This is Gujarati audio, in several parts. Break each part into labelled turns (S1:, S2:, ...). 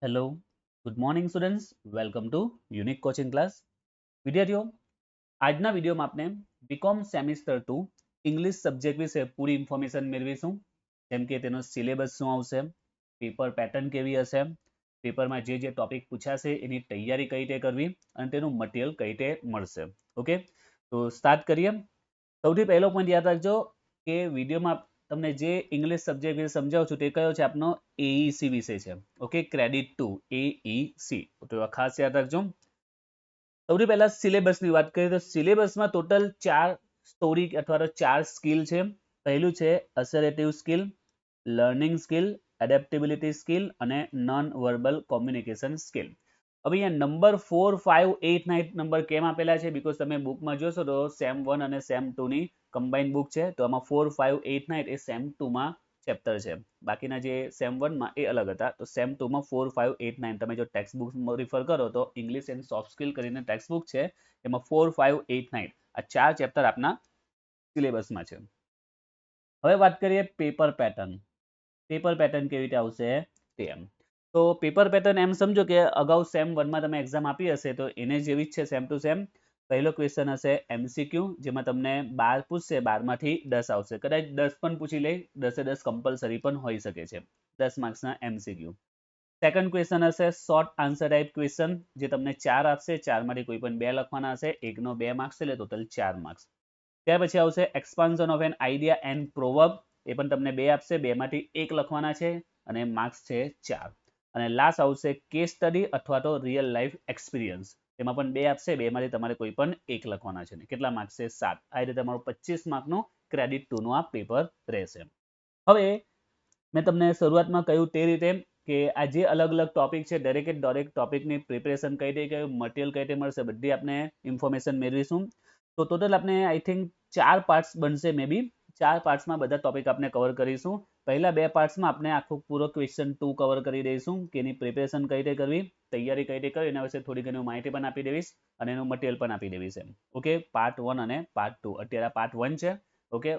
S1: Hello, good morning students. Welcome to unique coaching class. વિદ્યાર્થીઓ, આજના વિડીયોમાં આપણે બીકોમ સેમિસ્ટર 2 ઇંગ્લિશ સબ્જેક્ટ વિશે પૂરી ઇન્ફોર્મેશન મેળવીશું. જેમ કે તેનો સિલેબસ શું આવશે, પેપર પેટર્ન કેવી હશે, પેપરમાં જે ટોપિક પૂછાશે એની તૈયારી કઈ રીતે કરવી અને તેનું મટીરિયલ કઈ રીતે મળશે. ઓકે, તો સ્ટાર્ટ કરીએ. સૌથી પહેલો પોઈન્ટ યાદ રાખજો કે વિડીયોમાં તમને જે ઇંગ્લિશ સબ્જેક્ટ વિશે સમજાવું છું તે કયો છે આપનો એઈસી વિષય છે. ઓકે, ક્રેડિટ ટુ એઈસી, તો ખાસ યાદ રાખજો. સૌથી પહેલા સિલેબસની વાત કરીએ તો સિલેબસમાં ટોટલ 4 સ્ટોરી અથવા તો 4 સ્કિલ છે. પહેલું છે અસર્ટિવ સ્કિલ, લર્નિંગ સ્કિલ, એડેપ્ટેબિલિટી સ્કિલ અને નોન વર્બલ કોમ્યુનિકેશન સ્કિલ. હવે અહીંયા નંબર 4, 5, 8, 9 નંબર કેમ આપેલા છે? બીકોઝ તમે બુકમાં જોશો તો સેમ 1 અને સેમ 2 ની કમ્બાઇન બુક છે, તો આમાં 4, 5, 8, 9 એ સેમ 2 માં ચેપ્ટર છે. બાકીના જે સેમ 1 માં એ અલગ હતા, તો સેમ 2 માં 4, 5, 8, 9 તમે જો ટેક્સ્ટ બુક રિફર કરો તો ઇંગ્લિશ એન્ડ સોફ્ટ સ્કિલ કરીને ટેક્સ્ટ બુક છે, એમાં 4, 5, 8, 9 આ 4 ચેપ્ટર આપના સિલેબસમાં છે. હવે વાત કરીએ પેપર પેટર્ન. પેપર પેટર્ન કેવી રીતે આવશે તેમ. તો પેપર પેટર્ન એમ સમજો કે અગાઉ સેમ 1 માં તમે એક્ઝામ આપી હશે તો એને જેવી જ છે સેમ ટુ સેમ. પહેલો ક્વેશ્ચન હશે એમસીક્યુ, જેમાં તમને 12 પૂછશે, 12 માંથી 10 આવશે. કદાચ 10 પણ પૂછી લે, 10 એ 10 કમ્પલસરી પણ હોઈ શકે છે. 10 માર્ક્સના એમસીક્યુ. સેકન્ડ ક્વેશ્ચન હશે શોર્ટ આન્સર ટાઈપ ક્વેશ્ચન, જે તમને 4 આપશે, 4 માંથી કોઈ પણ 2 લખવાના હશે, એકનો 2 માર્ક્સ એટલે ટોટલ 4 માર્ક્સ. ત્યાર પછી આવશે expansion of an idea and proverb, એ પણ તમને 2 આપશે, 2 માંથી 1 લખવાના છે અને માર્ક્સ છે 4. અને લાસ્ટ આવશે કેસ સ્ટડી અથવા તો રિયલ લાઈફ એક્સપિરિયન્સ, એમાં પણ 2 આપશે, 2 માંથી તમારે કોઈ પણ 1 લખવાના છે. કેટલા માર્ક્સ છે? 7. આ રીતે તમારું 25 માર્કનું ક્રેડિટ 2 નું આ પેપર રહેશે. હવે મેં તમને શરૂઆતમાં કહ્યું તે રીતે કે આ જે અલગ અલગ ટોપિક છે, દરેકે દરેક ટોપિકની પ્રિપેરેશન કઈ રીતે કયું મટીરિયલ કઈ રીતે મળશે, બધી આપણે ઇન્ફોર્મેશન મેળવીશું. તો ટોટલ આપણે આઈ થિંક 4 પાર્ટ્સ બનશે, મે બી 4 પાર્ટ્સમાં બધા ટોપિક આપણે કવર કરીશું. પહેલા 2 પાર્ટ્સમાં આપણે આખું પૂરો ક્વેશ્ચન 2 કવર કરી દઈશું કે એની પ્રિપેરેશન કઈ રીતે કરવી, તૈયારી કઈ રીતે કરવી, એના વિશે થોડી ઘણી માહિતી પણ આપી દેવીશ અને એનું મટીરિયલ પણ આપી દેવીશ. ઓકે, પાર્ટ 1 અને પાર્ટ 2. અત્યારે પાર્ટ 1 છે. ઓકે,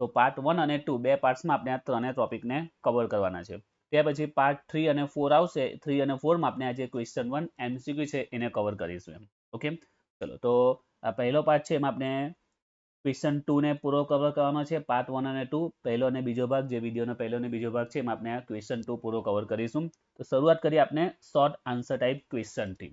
S1: તો પાર્ટ 1 અને 2 બે પાર્ટ્સમાં આપણે આ ત્રણેય ટોપિકને કવર કરવાના છે. ત્યાર પછી પાર્ટ 3 અને 4 આવશે. 3 અને 4 માં આપણે આજે ક્વેશ્ચન 1 એમસીક્યુ છે એને કવર કરીશું. ઓકે, ચલો તો આ પહેલો પાર્ટ છે, એમાં આપણે ક્વેશ્ચન 2 ને પૂરો કવર કરવાનો છે. પાર્ટ 1 અને 2, પહેલો અને બીજો ભાગ, જે વિડીયોનો પહેલો અને બીજો ભાગ છે, એમાં આપણે આ ક્વેશ્ચન 2 પૂરો કવર કરીશું. તો શરૂઆત કરીએ આપણે શોર્ટ આન્સર ટાઈપ ક્વેશ્ચનથી.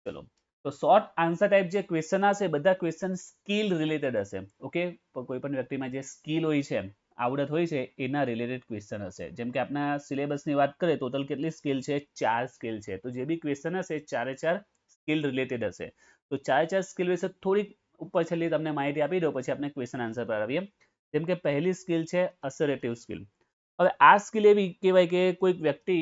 S1: ચલો, તો શોર્ટ આન્સર ટાઈપ જે ક્વેશ્ચન હશે, બધા ક્વેશ્ચન સ્કિલ રિલેટેડ હશે. ઓકે, કોઈ પણ વ્યક્તિમાં જે સ્કિલ હોય છે, આવડત હોય છે, એના રિલેટેડ ક્વેશ્ચન હશે. જેમ કે આપણા સિલેબસની વાત કરીએ, ટોટલ કેટલી સ્કિલ છે? 4 સ્કિલ છે. તો જે બી ક્વેશ્ચન હશે, 4 સ્કિલ રિલેટેડ હશે. તો 4 સ્કિલ વિશે થોડીક ઉપર છેલ્લી તમને માહિતી આપી દો, પછી આપણે ક્વેશ્ચન આન્સર પર આવીએ. જેમ કે પહેલી સ્કિલ છે અસર્ટિવ સ્કિલ. હવે આ સ્કિલ એવી કહેવાય કે કોઈક વ્યક્તિ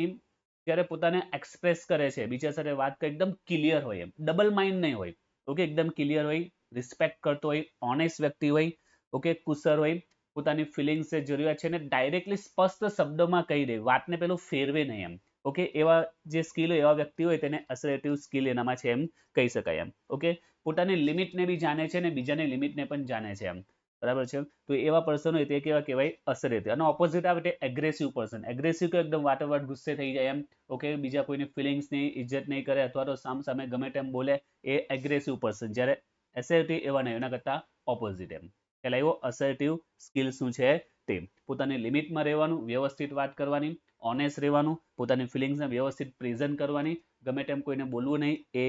S1: જ્યારે પોતાને એક્સપ્રેસ કરે છે, બીજા સાથે વાત કરી એકદમ ક્લિયર હોય, ડબલ માઇન્ડ નહીં હોય. ઓકે, એકદમ ક્લિયર હોય, રિસ્પેક્ટ કરતો હોય, ઓનેસ્ટ વ્યક્તિ હોય, ઓકે, કુશળ હોય, પોતાની ફિલિંગ્સ છે, જરૂરિયાત છે, ને ડાયરેક્ટલી સ્પષ્ટ શબ્દોમાં કહી દે, વાતને પેલું ફેરવે નહીં એમ. ઓકે, એવા જે સ્કિલ હોય, એવા વ્યક્તિ હોય, તેને અસર્ટિવ સ્કિલ એનામાં છે એમ કહી શકાય એમ. ઓકે, પોતાની લિમિટને બી જાણે છે ને બીજાની લિમિટને પણ જાણે છે એમ. બરાબર છે? તો એવા પર્સન હોય તે કેવા કહેવાય? અસર્ટિવ. અને ઓપોઝિટ આવે તે એગ્રેસિવ પર્સન. એગ્રેસિવ તો એકદમ વાતોવાત ગુસ્સે થઈ જાય એમ. ઓકે, બીજા કોઈની ફિલિંગ્સની ઇજ્જત નહીં કરે અથવા તો સામે ગમે તેમ બોલે, એ એગ્રેસિવ પર્સન. જ્યારે અસર્ટિવ એવા નહીં, એના કરતા ઓપોઝિટ એમ. એટલે એવો અસર્ટિવ સ્કિલ શું છે તે પોતાની લિમિટમાં રહેવાનું, વ્યવસ્થિત વાત કરવાની, ઓનેસ્ટ રહેવાનું, પોતાની ફિલિંગ્સને વ્યવસ્થિત પ્રેઝન્ટ કરવાની, ગમે તેમ કોઈને બોલવું નહીં, એ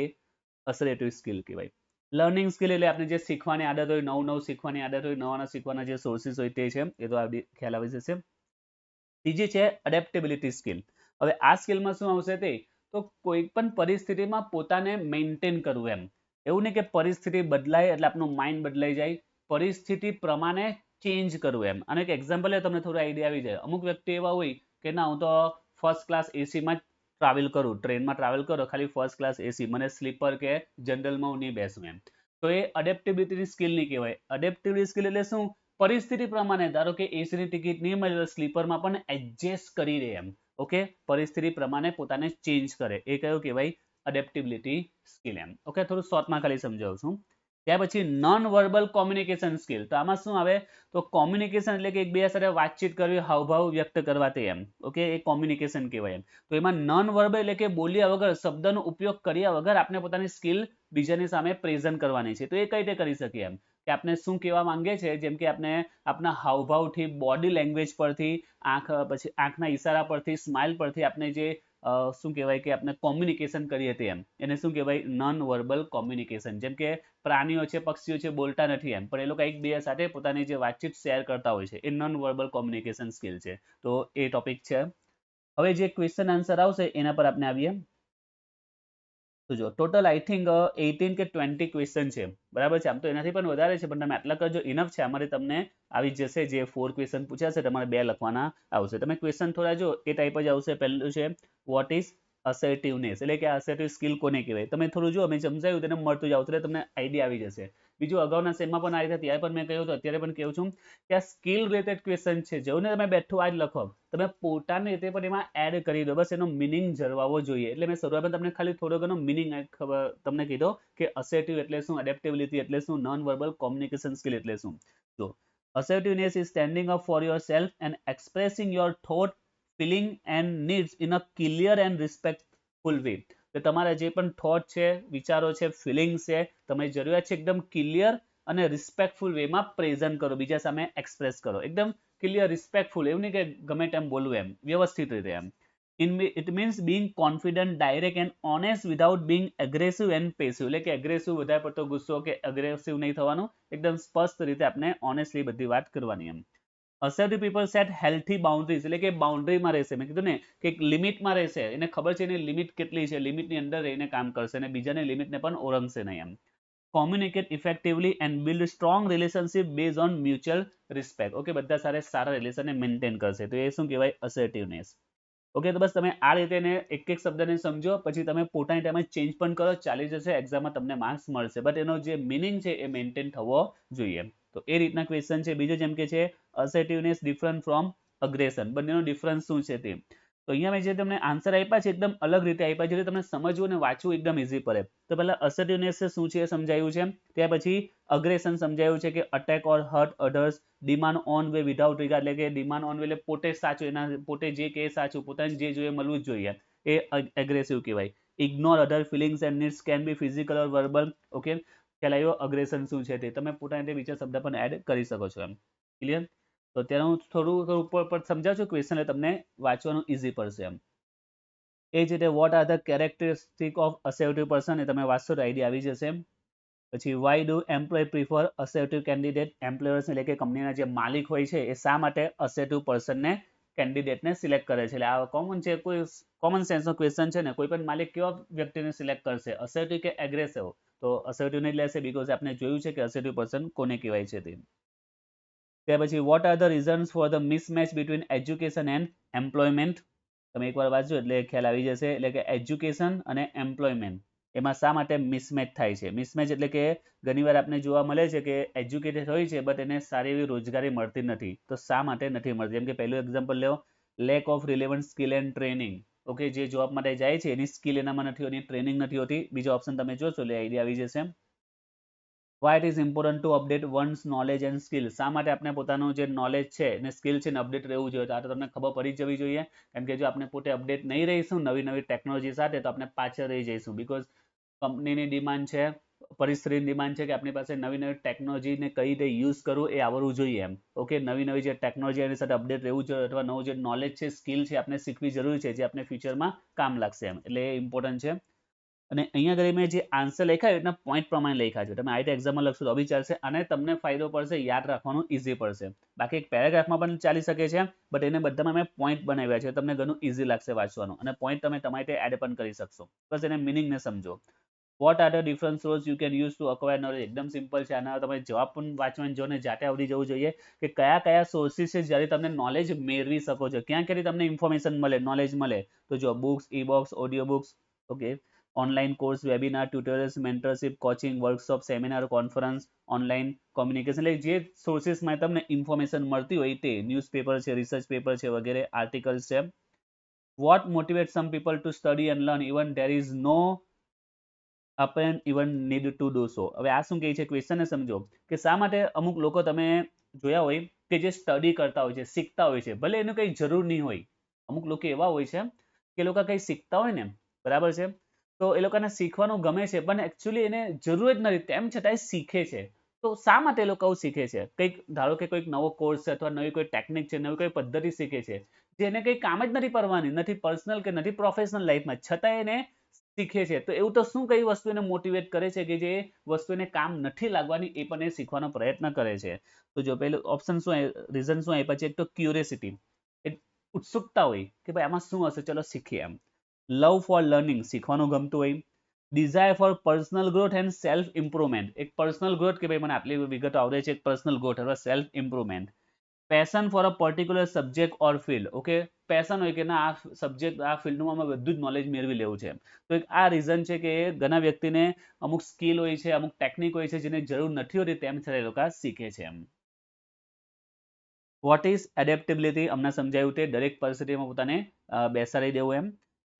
S1: અસર્ટિવ સ્કિલ કહેવાય. લર્નિંગ સ્કિલ એટલે આપણે જે શીખવાની આદત હોય, નવું શીખવાની આદત હોય, નવા શીખવાના જે સોર્સિસ હોય તે છે, એ તો ખ્યાલ આવી જશે. ત્રીજી છે એડેપ્ટેબિલિટી સ્કિલ. હવે આ સ્કિલમાં શું આવશે તે, તો કોઈ પણ પરિસ્થિતિમાં પોતાને મેન્ટેન કરવું એમ. એવું નહીં કે પરિસ્થિતિ બદલાય એટલે આપણું માઇન્ડ બદલાઈ જાય, પરિસ્થિતિ પ્રમાણે ચેન્જ કરવું એમ. અને એક એક્ઝામ્પલ તમને થોડું આઈડિયા આવી જાય. અમુક વ્યક્તિ એવા હોય કે ના, હું તો ફર્સ્ટ ક્લાસ એસીમાં જ ટ્રાવેલ કરું, ટ્રેનમાં ટ્રાવેલ કરો, ખાલી ફર્સ્ટ ક્લાસ એસી, મને સ્લીપર કે જનરલમાં હું નહીં બેસું એમ. તો એ એડેપ્ટેબિલિટી સ્કિલ નહીં કહેવાય. એડેપ્ટેબિલિટી સ્કિલ એટલે શું? પરિસ્થિતિ પ્રમાણે, ધારો કે એસીની ટિકિટ નહીં મળે તો સ્લીપરમાં પણ એડજસ્ટ કરી દે એમ. ઓકે, પરિસ્થિતિ પ્રમાણે પોતાને ચેન્જ કરે, એ કયું કહેવાય? એડેપ્ટેબિલિટી સ્કિલ એમ. ઓકે, થોડું શોર્ટમાં ખાલી સમજાવું છું. ત્યાર પછી નોન વર્બલ કોમ્યુનિકેશન સ્કિલ, તો આમાં શું આવે, તો કોમ્યુનિકેશન એટલે કે એકબીજા સાથે વાતચીત કરવી, હાવભાવ વ્યક્ત કરવા તે એમ, ઓકે, એ કોમ્યુનિકેશન કહેવાય એમ. તો એમાં નોન વર્બલ એટલે કે બોલ્યા વગર, શબ્દનો ઉપયોગ કર્યા વગર આપણે પોતાની સ્કિલ બીજાની સામે પ્રેઝન્ટ કરવાની છે. તો એ કઈ રીતે કરી શકીએ એમ, કે આપણે શું કહેવા માંગે છે, જેમ કે આપણે આપણા હાવભાવથી, બોડી લેંગ્વેજ પરથી, પછી આંખના ઈશારા પરથી, સ્માઇલ પરથી આપણે જે શું કહેવાય કે આપણે કોમ્યુનિકેશન કરીએ તે એમ, એને શું કહેવાય, નોન વર્બલ કોમ્યુનિકેશન. જેમ કે પ્રાણીઓ છે, પક્ષીઓ છે, બોલતા નથી એમ, પણ એ લોકો એકબીજા સાથે પોતાની જે વાતચીત શેર કરતા હોય છે, એ નોન વર્બલ કોમ્યુનિકેશન સ્કિલ છે. તો એ ટોપિક છે. હવે જે ક્વેશ્ચન આન્સર આવશે એના પર આપણે આવીએ. તો જો ટોટલ આઈ થિંક 18 કે 20 ક્વેશ્ચન છે, બરાબર છે. આમ તો એનાથી પણ વધારે છે, પણ તમે આટલા કરજો, ઇનફ છે. અમારે તમને આવી જશે, જે 4 ક્વેશ્ચન પૂછાશે તમારે 2 લખવાના આવશે. તમે ક્વેશ્ચન થોડા જો, એ ટાઈપ જ આવશે. પહેલું છે વોટ ઇઝ અસર્ટિવનેસ, એટલે કે અસર્ટિવ સ્કિલ કોને કહેવાય. તમે થોડું જો, મેં સમજાવ્યું તેને મળતું જાવ, એટલે તમને આઈડિયા આવી જશે. બીજું અગાઉના સેમમાં પણ આવી ત્યારે પણ મેં કહ્યું હતું, અત્યારે પણ કહું છું કે આ સ્કિલ રિલેટેડ ક્વેશ્ચન છે. જેવું તમે બેઠું આજ લખો, તમે પોતાની રીતે પણ એમાં એડ કરી દો, બસ એનો મિનિંગ જળવાવો જોઈએ. એટલે મેં શરૂઆતમાં તમને ખાલી થોડો ઘણો મિનિંગ તમને કીધો કે અસર્ટિવ એટલે શું, એડેપ્ટેબિલિટી એટલે શું, નોન વર્બલ કોમ્યુનિકેશન સ્કિલ એટલે શું. જો assertiveness is standing up for yourself and expressing your thought, feeling and needs in a clear and respectful way. તો તમારા જે પણ થોટ છે, વિચારો છે, ફિલિંગ્સ છે, તમારી જરૂરિયાત છે, એકદમ ક્લિયર અને રિસ્પેક્ટફુલ વેમાં પ્રેઝન્ટ કરો, બીજા સામે એક્સપ્રેસ કરો, એકદમ ક્લિયર, રિસ્પેક્ટફુલ, એવું નહીં કે ગમે તેમ બોલવું એમ, વ્યવસ્થિત રીતે એમ. It means being confident, direct and honest without being aggressive and passive. એટલે કે એગ્રેસિવ, વધારે પડતો ગુસ્સો કે અગ્રેસિવ નહીં થવાનું, એકદમ સ્પષ્ટ રીતે આપણે ઓનેસ્ટલી બધી વાત કરવાની એમ. Assertive people set healthy boundaries, એટલે કે બાઉન્ડ્રીમાં રહેશે. મેં કીધું ને કે એક લિમિટમાં રહેશે, એને ખબર છે એની લિમિટ કેટલી છે, લિમિટની અંદર રહીને કામ કરશે અને બીજાની લિમિટને પણ ઓળંગશે નહીં એમ. Communicate effectively and build strong relationship based on mutual respect. Okay, બધા સાથે સારા રિલેશનને મેન્ટેન કરશે, તો એ શું કહેવાય, અસર્ટિવનેસ. ઓકે, તો બસ તમે આ રીતે એક એક શબ્દને સમજો, પછી તમે પોતાની ટાઈમે ચેન્જ પણ કરો, ચાલી જશે, એક્ઝામમાં તમને માર્ક્સ મળશે, બટ એનો જે મિનિંગ છે એ મેન્ટેન થવો જોઈએ. તો એ રીતના ક્વેશ્ચન છે. બીજો જેમ કે છે અસર્ટિવનેસ ડિફરન્ટ ફ્રોમ અગ્રેશન, બંનેનો ડિફરન્સ શું છે તે. તો અહીંયા મેં જે તમને આન્સર આપ્યા છે એકદમ અલગ રીતે આપ્યા છે, એટલે તમને સમજવું અને વાંચવું એકદમ ઇઝી પડે. તો પહેલા અસર્ટિવનેસ શું છે એ સમજાયું છે, ત્યાર પછી અગ્રેશન સમજાયું છે કે attack or hurt others, demand own way without regard, એટલે કે ડિમાન્ડ ઓન વે એટલે પોતે સાચું, એના પોતે જે કે સાચું, પોતાને જે જોઈએ મળવું જ જોઈએ, એ એગ્રેસિવ કહેવાય. Ignore other feelings and needs can be physical or verbal. Okay, ખ્યાલ આવ્યો અગ્રેશન શું છે તે. તમે પોતાની રીતે બીજા શબ્દ પણ એડ કરી શકો છો એમ. ક્લિયર? તો અત્યારે હું થોડું ઉપર સમજાવું છું ક્વેશ્ચન, એટલે તમને વાંચવાનું ઇઝી પડશે એમ. એ જ રીતે what are the characteristic of assertive person, એ તમે વાંચશો તો આઈડિયા આવી જશે. પછી why do employ prefer assertive candidate, employers એટલે કે કંપનીના જે માલિક હોય છે એ શા માટે અસર્ટિવ પર્સનને, કેન્ડિડેટને સિલેક્ટ કરે છે. એટલે આ કોમન છે, કોઈ કોમન સેન્સનો ક્વેશ્ચન છે ને. કોઈ પણ માલિક કેવા વ્યક્તિને સિલેક્ટ કરશે, અસર્ટિવ કે એગ્રેસિવ? તો અસર્ટિવને જ લેશે, બીકોઝ આપણે જોયું છે કે અસર્ટિવ પર્સન કોને કહેવાય છે તે. ત્યાર પછી vote are the reasons for the mismatch between education and employment. તમે એકવાર વાંચજો એટલે ખ્યાલ આવી જશે. એટલે કે એજ્યુકેશન અને એમ્પ્લોયમેન્ટ, એમાં શા માટે મિસમેચ થાય છે. મિસમેચ એટલે કે ઘણીવાર આપણે જોવા મળે છે કે એજ્યુકેટેડ હોય છે બટ એને સારી એવી રોજગારી મળતી નથી. તો શા માટે નથી મળતી? જેમ કે પહેલું એક્ઝામ્પલ લો, lack of relevant skill and training. Okay, જે જોબ માટે જાય છે એની સ્કિલ એનામાં નથી હોતી, ટ્રેનિંગ નથી હોતી. બીજો ઓપ્શન તમે જોશો એટલે આઈડિયા આવી જશે. Why it is important to update one's knowledge and skill. શા માટે આપણે પોતાનું જે નોલેજ છે અને સ્કિલ છે ને અપડેટ રહેવું જોઈએ? તો આ તો તમને ખબર પડી જવી જોઈએ, કારણ કે જો આપણે પોતે અપડેટ નહીં રહીશું નવી નવી ટેકનોલોજી સાથે, તો આપણે પાછળ રહી જઈશું. બીકોઝ કંપનીની ડિમાન્ડ છે, પરિસ્થિતિની ડિમાન્ડ છે કે આપણી પાસે નવી નવી ટેકનોલોજીને કઈ રીતે યુઝ કરવું એ આવડવું જોઈએ એમ. ઓકે, નવી નવી જે ટેકનોલોજી એની સાથે અપડેટ રહેવું જોઈએ, અથવા નવું જે નોલેજ છે, સ્કિલ છે, આપણે શીખવી જરૂરી છે, જે આપણે ફ્યુચરમાં કામ લાગશે એમ. એટલે એ ઇમ્પોર્ટન્ટ છે. અને અહીંયા આગળ મેં જે આન્સર લખ્યા એના પોઈન્ટ પ્રમાણે લખ્યા છે. તમે આ રીતે એક્ઝામમાં લખશો તો બી ચાલશે, અને તમને ફાયદો પડશે, યાદ રાખવાનું ઇઝી પડશે. બાકી એક પેરેગ્રાફમાં પણ ચાલી શકે છે, બટ એને બધામાં મેં પોઈન્ટ બનાવ્યા છે, તમને ઘણું ઇઝી લાગશે વાંચવાનું, અને પોઈન્ટ તમે તમારી રીતે એડ પણ કરી શકશો. બસ એને મિનિંગને સમજો. What are the different source you can use to acquire knowledge. એકદમ સિમ્પલ છે. આના તમે જવાબ પણ વાંચવાની જો ને જાતે આવડી જવું જોઈએ કે કયા કયા સોર્સિસ છે જ્યારે તમને નોલેજ મેળવી શકો છો, ક્યાં ક્યાંથી તમને ઇન્ફોર્મેશન મળે, નોલેજ મળે. તો જો books, e books, audio books, okay, online course, webinar, tutorials, mentorship, coaching, workshop, seminar, conference, online communication, એટલે જે સોર્સિસમાં તમને ઇન્ફોર્મેશન મળતી હોય તે, ન્યૂઝપેપર છે, રિસર્ચ પેપર છે, વગેરે આર્ટિકલ્સ છે. What motivate some people to study and learn even there is no अपन even need to do so. હવે આ શું કહે છે, ક્વેશ્ચન ને સમજો કે શા માટે અમુક લોકો તમે જોયા હોય કે જે સ્ટડી કરતા હોય છે, શીખતા હોય છે, ભલે એનું કંઈ જરૂર નહીં હોય, અમુક લોકો એવા હોય છે કે લોકો કંઈ શીખતા હોય ને, બરાબર છે, તો એ લોકોને શીખવાનું ગમે છે પણ એકચ્યુઅલી એને જરૂર જ નથી, તેમ છતાંય શીખે છે. તો શા માટે એ લોકો આવું શીખે છે? કંઈક ધારો કે કોઈક નવો કોર્સ છે અથવા નવી કોઈ ટેકનિક છે, નવી કોઈ પદ્ધતિ શીખે છે, જેને કંઈ કામ જ નથી કરવાની, નથી પર્સનલ કે નથી પ્રોફેશનલ લાઈફમાં, છતાં એને શીખે છે. તો એવું તો શું કઈ વસ્તુ એને મોટિવેટ કરે છે કે જે વસ્તુ એને કામ નથી લાગવાની એ પણ એ શીખવાનો પ્રયત્ન કરે છે? તો જો પહેલું ઓપ્શન શું, રીઝન શું આપ્યા છે? એક તો ક્યુરિયોસિટી, એક ઉત્સુકતા હોય કે ભાઈ આમાં શું હશે, ચલો શીખીએ એમ. લવ ફોર લર્નિંગ, શીખવાનું ગમતું હોય. Desire for personal growth and self improvement, એક પર્સનલ ગ્રોથ કે ભાઈ મને આટલી વિગતો આવડે છે, એક પર્સનલ ગ્રોથ અથવા self improvement. Passion for a particular subject or field, okay, passion હોય કે ના આ સબ્જેક્ટ આ ફિલ્ડમાં બધું જ નોલેજ મેળવી લેવું છે. તો એક આ રીઝન છે કે ઘણા વ્યક્તિને અમુક સ્કિલ હોય છે, અમુક ટેકનિક હોય છે જેને જરૂર નથી હોતી, તેમ છતાં એ લોકો શીખે છે એમ. વોટ ઇઝ એડેપ્ટેબિલિટી, અમને સમજાયું તે દરેક પરિસ્થિતિમાં પોતાને બેસાડી દેવું એમ.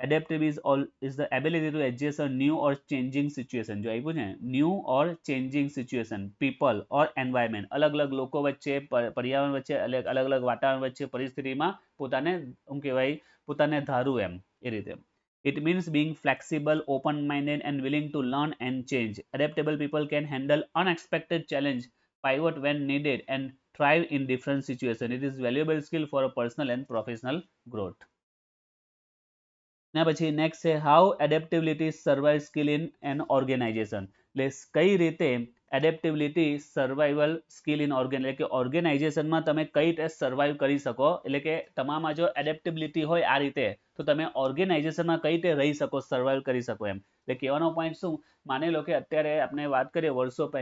S1: Adaptive is the ability to adjust a new or changing situation. જો આપ્યું છે new or changing situation, people or environment, અલગ અલગ લોકો વચ્ચે, પર્યાવરણ વચ્ચે, અલગ અલગ વાતાવરણ વચ્ચે, પરિસ્થિતિમાં પોતાને શું કહેવાય, પોતાને ધારવું એમ, એ રીતે. It means being flexible, open-minded and willing to learn and change. Adaptable people can handle unexpected challenge, pivot when needed and thrive in different situations. It is valuable skill for a personal and professional growth. ના પછી નેક્સ્ટ છે how adaptability survive skill in an organization, એટલે કઈ રીતે એડેપ્ટેબિલિટી સર્વાઈવલ સ્કિલ ઇન એટલે કે ઓર્ગેનાઇઝેશનમાં તમે કઈ રીતે સર્વાઈવ કરી શકો, એટલે કે તમારામાં જો એડેપ્ટેબિલિટી હોય આ રીતે, તો તમે ઓર્ગેનાઇઝેશનમાં કઈ રીતે રહી શકો, સર્વાઈવ કરી શકો એમ. એટલે કહેવાનો પોઈન્ટ શું, માની લો કે અત્યારે આપણે વાત કરીએ વર્ષો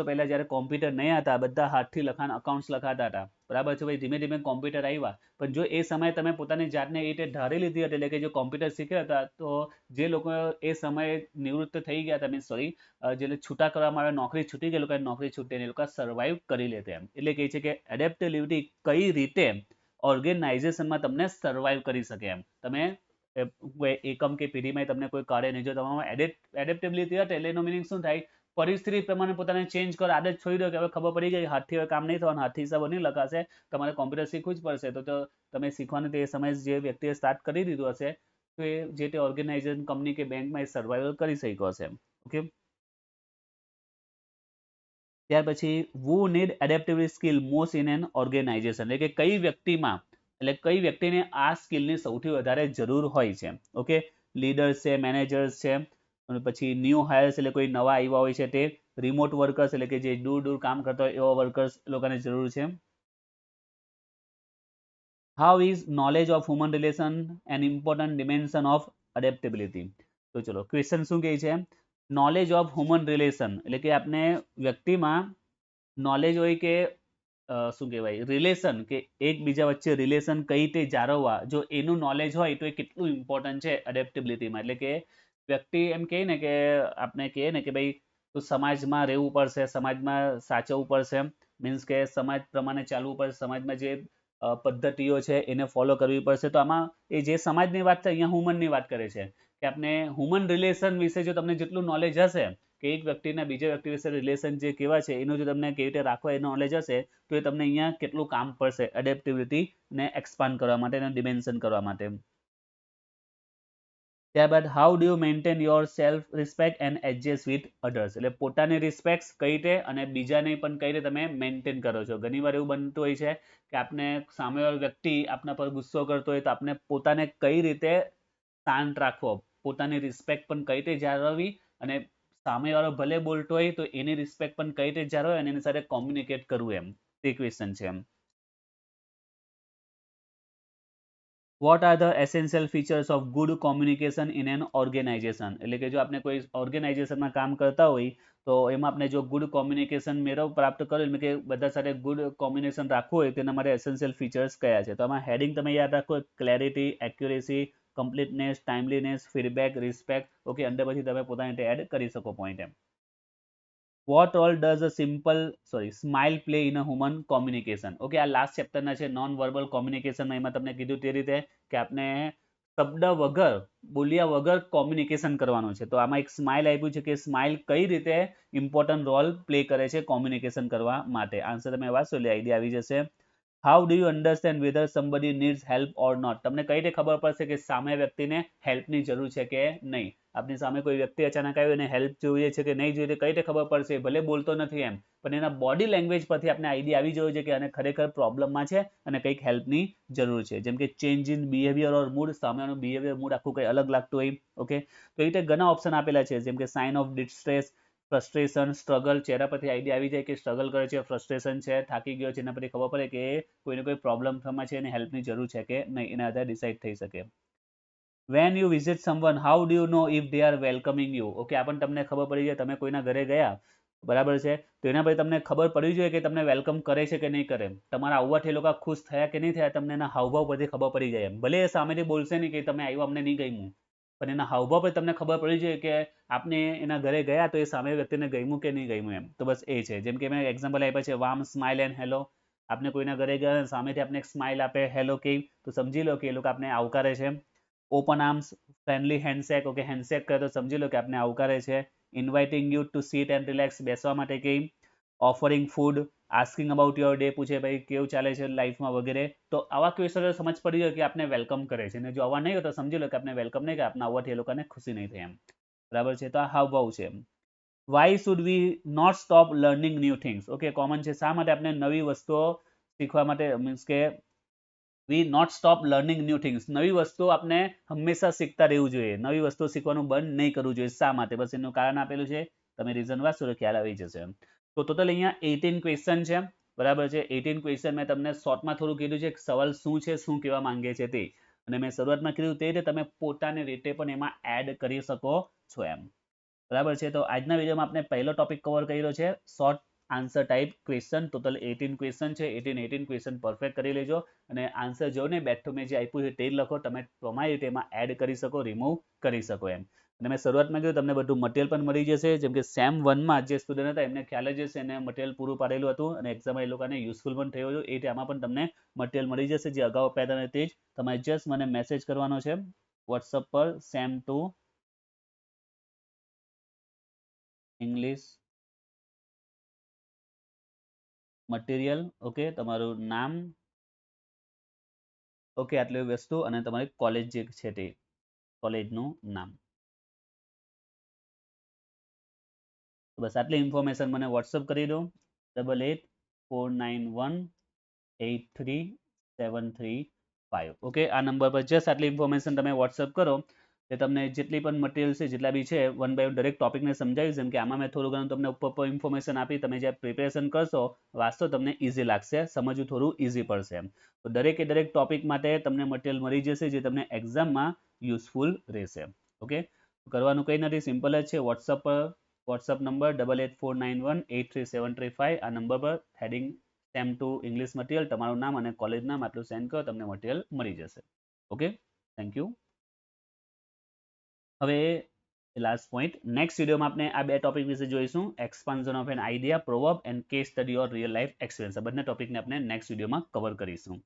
S1: પહેલા જ્યારે કોમ્પ્યુટર નહીં હતા, બધા હાથથી લખાણ અકાઉન્ટ્સ લખાતા હતા, બરાબર છે ભાઈ, ધીમે ધીમે કોમ્પ્યુટર આવ્યા, પણ જો એ સમયે તમે પોતાની જાતને એ રીતે ધારી લીધી હતી, એટલે કે જો કોમ્પ્યુટર શીખ્યા હતા, તો જે લોકો એ સમયે નિવૃત્ત થઈ ગયા હતા, મીન્સ સોરી, જે છૂટા કરવામાં આવે, નોકરી છૂટી ગઈ, લોકોને નોકરી છૂટે, એ લોકો સર્વાઈવ કરી લેતા એમ. એટલે કહે છે કે એડેપ્ટેબિલિટી કઈ રીતે ઓર્ગેનાઇઝેશનમાં તમને સર્વાઈવ કરી શકે એમ. તમે એકમ કે પેઢીમાં તમને કોઈ કાર્ય નહીં, જો તમારામાં એડેપ્ટેબિલિટી હશે એટલે એનો મિનિંગ શું થાય, પરિસ્થિતિ પ્રમાણે પોતાને ચેન્જ કરો, આદત છોડી દો કે હવે ખબર પડી ગઈ હાથથી હવે કામ નહીં થવાનું, હાથથી હિસાબો નહીં લખાશે, તમારે કોમ્પ્યુટર શીખવું જ પડશે, તો તમે શીખવાનું તે સમયે જે વ્યક્તિએ સ્ટાર્ટ કરી દીધું હશે, તો એ જે તે ઓર્ગેનાઇઝેશન, કંપની કે બેંકમાં એ સર્વાઈવલ કરી શક્યો હશે. ઓકે, ત્યાર પછી who need adaptability skill most in an organization, એટલે કે કઈ વ્યક્તિમાં, એટલે કઈ વ્યક્તિને આ સ્કિલની સૌથી વધારે જરૂર હોય છે. ઓકે, લીડર્સ છે, મેનેજર્સ છે, અને પછી ન્યૂ હાયર્સ એટલે કોઈ નવા આવ્યા હોય છે તે, રિમોટ વર્કર્સ એટલે કે જે દૂર કામ કરતા હોય એવા વર્કર્સ લોકોને જરૂર છે. How is knowledge of human relation an important dimension of adaptability. તો ચલો ક્વેશ્ચન શું કહે છે, નોલેજ ઓફ હ્યુમન રિલેશન એટલે કે આપણે વ્યક્તિમાં નોલેજ હોય કે શું કહેવાય, રિલેશન, કે એકબીજા વચ્ચે રિલેશન કઈ રીતે જાળવવા, જો એનું નોલેજ હોય તો એ કેટલું ઇમ્પોર્ટન્ટ છે એડેપ્ટેબિલિટીમાં. એટલે કે વ્યક્તિ એમ કહે ને કે આપણે કહીએ ને કે ભાઈ તું સમાજમાં રહેવું પડશે, સમાજમાં સાચવવું પડશે, મીન્સ કે સમાજ પ્રમાણે ચાલવું પડશે, સમાજમાં જે પદ્ધતિઓ છે એને ફોલો કરવી પડશે. તો આમાં એ જે સમાજની વાત છે, અહીંયા હ્યુમનની વાત કરે છે કે આપણે હ્યુમન રિલેશન વિશે જો તમને જેટલું નોલેજ હશે, કે એક વ્યક્તિના બીજા વ્યક્તિ વિશે રિલેશન જે કેવા છે એનું જો તમને કેવી રીતે રાખવા એ નોલેજ હશે, તો એ તમને અહીંયા કેટલું કામ પડશે એડેપ્ટિવિટી ને એક્સપાન્ડ કરવા માટે અને ડિમેન્શન કરવા માટે. ત્યારબાદ how do you maintain your self respect and adjust with others, એટલે પોતાની રિસ્પેક્ટ કઈ રીતે અને બીજાને પણ કઈ રીતે તમે મેન્ટેન કરો છો. ઘણીવાર એવું બનતું હોય છે કે આપણે સામેવાળો વ્યક્તિ આપણા પર ગુસ્સો કરતો હોય તો આપણે પોતાને કઈ રીતે શાંત રાખવો, પોતાની રિસ્પેક્ટ પણ કઈ રીતે જાળવવી, અને સામેવાળો ભલે બોલતો હોય તો એની રિસ્પેક્ટ પણ કઈ રીતે જાળવવી અને એની સાથે કોમ્યુનિકેટ કરવું એમ, તે ક્વેશ્ચન છે એમ. What are the essential features of good communication in an organization, એટલે કે જો આપણે કોઈ ઓર્ગેનાઇઝેશનમાં કામ કરતા હોય તો એમાં આપણે જો ગુડ કોમ્યુનિકેશન પ્રાપ્ત કરવું, એટલે કે બધા સાથે ગુડ કોમ્યુનિકેશન રાખવું હોય તેના માટે એસેન્શિયલ ફીચર્સ કયા છે. તો આમાં હેડિંગ તમે યાદ રાખો, clarity, accuracy, completeness, timeliness, feedback, respect. Okay, અંદર પછી તમે પોતાની એડ કરી શકો પોઈન્ટ એમ. What role does a smile play in a human communication. Okay, આ લાસ્ટ ચેપ્ટરના છે નોન વર્બલ કોમ્યુનિકેશન, એમાં તમને કીધું તે રીતે કે આપણે શબ્દ વગર બોલ્યા વગર કોમ્યુનિકેશન કરવાનું છે. તો આમાં એક સ્માઇલ આપ્યું છે કે સ્માઇલ કઈ રીતે ઇમ્પોર્ટન્ટ રોલ પ્લે કરે છે કોમ્યુનિકેશન કરવા માટે. આન્સર તમે વાંચો એટલે આઈડિયા આવી જશે. How do you understand whether somebody needs help or not? તમને કઈ રીતે ખબર પડશે કે સામે વ્યક્તિને હેલ્પની જરૂર છે કે નહીં? આપની સામે કોઈ વ્યક્તિ અચાનક આવ્યો અને હેલ્પ જોઈએ છે કે નહીં જોઈએ કઈ રીતે ખબર પડશે? ભલે બોલતો નથી એમ, પણ એના બોડી લેંગ્વેજ પરથી આપણે આઈડિયા આવી જવો છે કે આને ખરેખર પ્રોબ્લેમમાં છે અને કંઈક હેલ્પની જરૂર છે. જેમ કે change in behaviour or mood, સામેનું બિહેવિયર મૂડ આખું કંઈ અલગ લાગતું હોય. ઓકે, તો એ રીતે ઘણા ઓપ્શન આપેલા છે, જેમ કે sign of distress, frustration, struggle. ચહેરા પરથી આઈડિયા આવી જાય કે સ્ટ્રગલ કરે છે, ફ્રસ્ટ્રેશન છે, થાકી ગયો છે, એના પરથી ખબર પડે કે કોઈને કોઈ પ્રોબ્લેમ થવામાં છે અને હેલ્પની જરૂર છે કે નહીં, એના આધારે ડિસાઇડ થઈ શકે. When you visit someone, how do you know if they are welcoming you? Okay, આ પણ તમને ખબર પડી જાય, તમે કોઈના ઘરે ગયા, બરાબર છે, તો એના પછી તમને ખબર પડવી જોઈએ કે તમને વેલકમ કરે છે કે નહીં કરે. તમારા આવવાથી એ લોકો ખુશ થયા કે નહીં થયા, તમને એના હાવભાવ પરથી ખબર પડી જાય. ભલે એ સામેથી બોલશે નહીં કે તમે આવ્યો અમને નહીં ગમ્યું, પણ એના હાવભાવ પર તમને ખબર પડી જોઈએ કે આપને એના ઘરે ગયા તો એ સામે વ્યક્તિને ગમ્યું કે નહીં ગમ્યું એમ. તો બસ એ છે. જેમ કે મેં એક્ઝામ્પલ આપ્યા છે, વાર્મ સ્માઇલ એન્ડ હેલો. આપને કોઈના ઘરે ગયા સામેથી આપણે એક સ્માઇલ આપે, હેલો કે, તો સમજી લો કે એ લોકો આપણે આવકારે છે. Open arms, friendly handshake. Okay, handshake કરે તો સમજી લો કે આપણે આવકારે છે. Inviting you to sit and relax, બેસવા માટે કહી. Offering food, asking about your day, પૂછે ભાઈ કેવું ચાલે છે લાઈફમાં વગેરે. તો આવા ક્વેશ્ચન સમજ પડી જાય કે આપણે વેલકમ કરે છે, અને જો આવા નહીં હોય તો સમજી લો કે આપણે વેલકમ નહીં, કે આપણા આવવાથી એ લોકોને ખુશી નહીં થાય એમ. બરાબર છે, તો આ હાવભાવ છે. Why should we not stop learning new things? Okay, common છે. શા માટે આપણે નવી વસ્તુઓ શીખવા માટે, મીન્સ કે we not stop learning new things, નવી વસ્તુઓ આપણે હંમેશા શીખતા રહેવું જોઈએ, નવી વસ્તુઓ શીખવાનું બંધ નહીં કરવું જોઈએ. શા માટે? બસ એનું કારણ આપેલું છે, તમે રીઝન વાંચશો તો ખ્યાલ આવી જશે. તો ટોટલ અહીંયા 18 ક્વેશ્ચન છે, બરાબર છે. 18 ક્વેશ્ચન મેં તમને શોર્ટમાં થોડું કીધું છે, સવાલ શું છે, શું કહેવા માંગે છે તે, અને મેં શરૂઆતમાં કીધું તે રીતે તમે પોતાની રીતે પણ એમાં એડ કરી શકો છો એમ. બરાબર છે. તો આજના વિડીયોમાં આપણે પહેલો ટોપિક કવર કર્યો છે, short answer type question. Total 18 question છે, 18 ક્વેશ્ચન પરફેક્ટ કરી લેજો, અને આન્સર જો ને બેઠું મેં જે આપ્યું છે તે જ લખો. તમે તમારી રીતે એમાં એડ કરી શકો, રિમૂવ કરી શકો એમ. અને મેં શરૂઆતમાં કહ્યું તમને બધું મટીરિયલ પણ મળી જશે, જેમ કે સેમ 1માં જે સ્ટુડન્ટ હતા એમને ખ્યાલ જ હશે, એને મટીરિયલ પૂરું પાડેલું હતું અને એક્ઝામમાં એ લોકોને યુઝફુલ પણ થયું હતું. એ રીતે આમાં પણ તમને મટીરિયલ મળી જશે, જે અગાઉ આપ્યા હતા તે જ. તમારે જસ્ટ મને મેસેજ કરવાનો છે વોટ્સઅપ પર, SEM2 ઇંગ્લિશ મટીરિયલ. ઓકે, તમારું નામ, ઓકે, આટલી વસ્તુ, અને તમારી કોલેજ જે છે તે કોલેજનું નામ. બસ આટલી ઇન્ફોર્મેશન મને વોટ્સઅપ કરી દો. 8849183735. ઓકે, આ નંબર પર જસ્ટ આટલી ઇન્ફોર્મેશન તમે વોટ્સઅપ કરો, કે તમને જેટલી પણ મટીરિયલ છે, જેટલા બી છે, વન બાય વન દરેક ટોપિકને સમજાવીશ. જેમ કે આમાં મેં થોડું ઘણું તમને ઉપર ઇન્ફોર્મેશન આપી, તમે જે પ્રિપેરેશન કરશો વાંચશો તમને ઇઝી લાગશે, સમજવું થોડું ઇઝી પડશે એમ. તો દરેકે દરેક ટોપિક માટે તમને મટીરિયલ મળી જશે, જે તમને એક્ઝામમાં યુઝફુલ રહેશે. ઓકે, કરવાનું કંઈ નથી, સિમ્પલ જ છે. વોટ્સઅપ નંબર 8849183735, આ નંબર પર હેડિંગ SEM2 ઇંગ્લિશ મટીરિયલ, તમારું નામ અને કોલેજ નામ આટલું સેન્ડ કરો, તમને મટીરિયલ મળી જશે. Okay, thank you. હવે લાસ્ટ પોઈન્ટ, નેક્સ્ટ વિડીયોમાં આપણે આ બે ટોપિક વિશે જોઈશું, expansion of an idea, proverb and case study or real life experience. આ બંને ટોપિકને આપણે નેક્સ્ટ વિડીયોમાં કવર કરીશું.